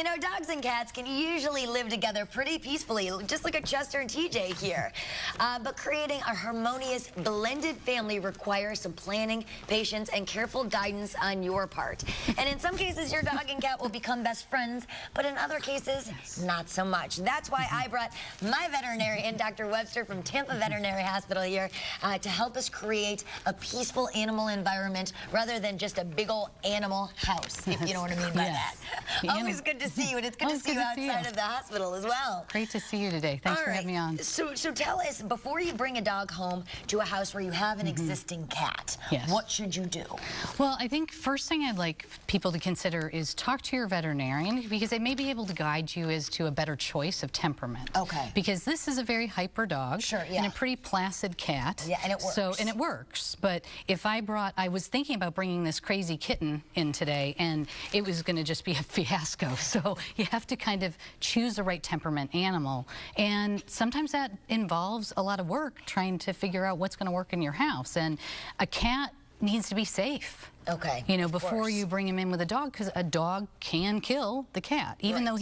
You know, dogs and cats can usually live together pretty peacefully, just like a Chester and TJ here. But creating a harmonious, blended family requires some planning, patience, and careful guidance on your part. And in some cases, your dog and cat will become best friends, but in other cases, not so much. That's why I brought my veterinarian, Dr. Webster from Tampa Veterinary Hospital here, to help us create a peaceful animal environment rather than just a big old animal house, if you know what I mean by that. Always good to see you, and it's good to see you outside of the hospital as well. Great to see you today. Thanks for having me on. So tell us, before you bring a dog home to a house where you have an existing cat, what should you do? Well, I think first thing I'd like people to consider is talk to your veterinarian, because they may be able to guide you as to a better choice of temperament. Okay. Because this is a very hyper dog. Sure, and a pretty placid cat. Yeah, and it works. And it works. But if I was thinking about bringing this crazy kitten in today, and it was going to just be a fiasco. So you have to kind of choose the right temperament animal. And sometimes that involves a lot of work trying to figure out what's going to work in your house. And a cat needs to be safe. Okay. You know, before you bring him in with a dog, because a dog can kill the cat, even though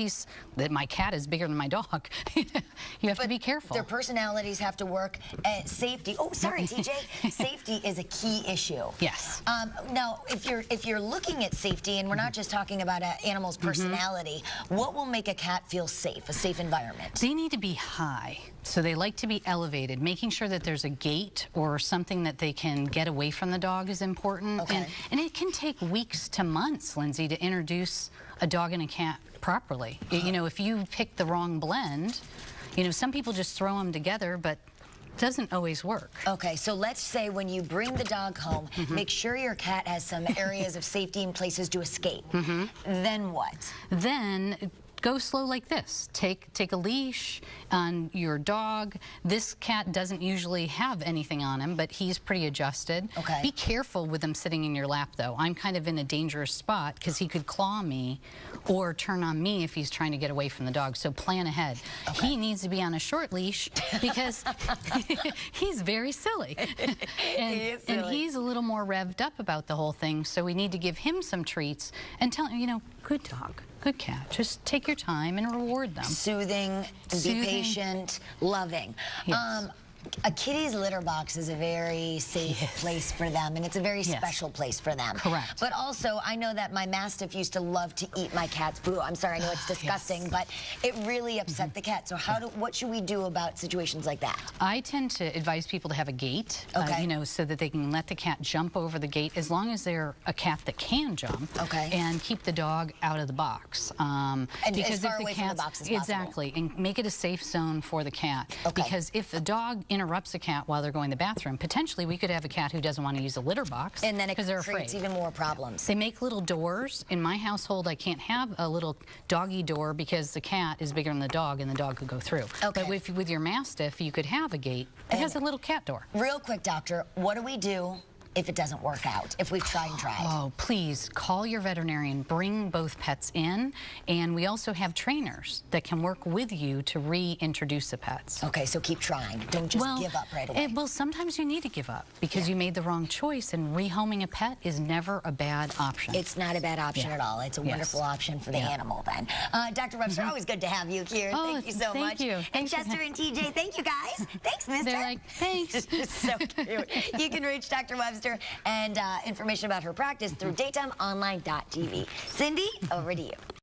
my cat is bigger than my dog. You have to be careful. Their personalities have to work. Safety. Oh, sorry, TJ. Safety is a key issue. Yes. Now, if you're looking at safety, and we're not just talking about an animal's personality, what will make a cat feel safe? A safe environment? They need to be high. So they like to be elevated. Making sure that there's a gate or something that they can get away from the dog is important. Okay. And it can take weeks to months, Lindsay, to introduce a dog and a cat properly. You know, if you pick the wrong blend, you know, some people just throw them together, but it doesn't always work. Okay, so let's say when you bring the dog home, make sure your cat has some areas of safety and places to escape. Then what? Then go slow like this. Take a leash on your dog. This cat doesn't usually have anything on him, but he's pretty adjusted. Okay. Be careful with him sitting in your lap, though. I'm kind of in a dangerous spot because he could claw me or turn on me if he's trying to get away from the dog. So plan ahead. Okay. He needs to be on a short leash because he's very silly. And he's a little more revved up about the whole thing, so we need to give him some treats and tell him, you know, good dog, good cat. Just take your time and reward them. Soothing, be patient, loving. Yes. A kitty's litter box is a very safe place for them, and it's a very special place for them. Correct. But also, I know that my Mastiff used to love to eat my cat's poo. I'm sorry, I know it's disgusting, but it really upset the cat. So what should we do about situations like that? I tend to advise people to have a gate, you know, so that they can let the cat jump over the gate, as long as they're a cat that can jump, and keep the dog out of the box. And as far away from the box as possible. Exactly, and make it a safe zone for the cat. Because if the dog interrupts a cat while they're going to the bathroom, potentially we could have a cat who doesn't want to use a litter box, and then it they're creates afraid. even more problems. They make little doors. In my household, I can't have a little doggy door because the cat is bigger than the dog, and the dog could go through. But with your Mastiff, you could have a gate that has a little cat door. Real quick, doctor, what do we do if it doesn't work out, if we've tried and tried? Oh, please call your veterinarian. Bring both pets in, and we also have trainers that can work with you to reintroduce the pets. Okay, so keep trying. Don't just give up right away. Well, sometimes you need to give up because you made the wrong choice, and rehoming a pet is never a bad option. It's not a bad option at all. It's a wonderful option for the animal then. Dr. Webster, always good to have you here. Thank you so much. Thank you. And Chester and TJ, thank you guys. Thanks, mister. They're like, thanks. It's so cute. You can reach Dr. Webster and information about her practice through daytimeonline.tv. Cindy, over to you.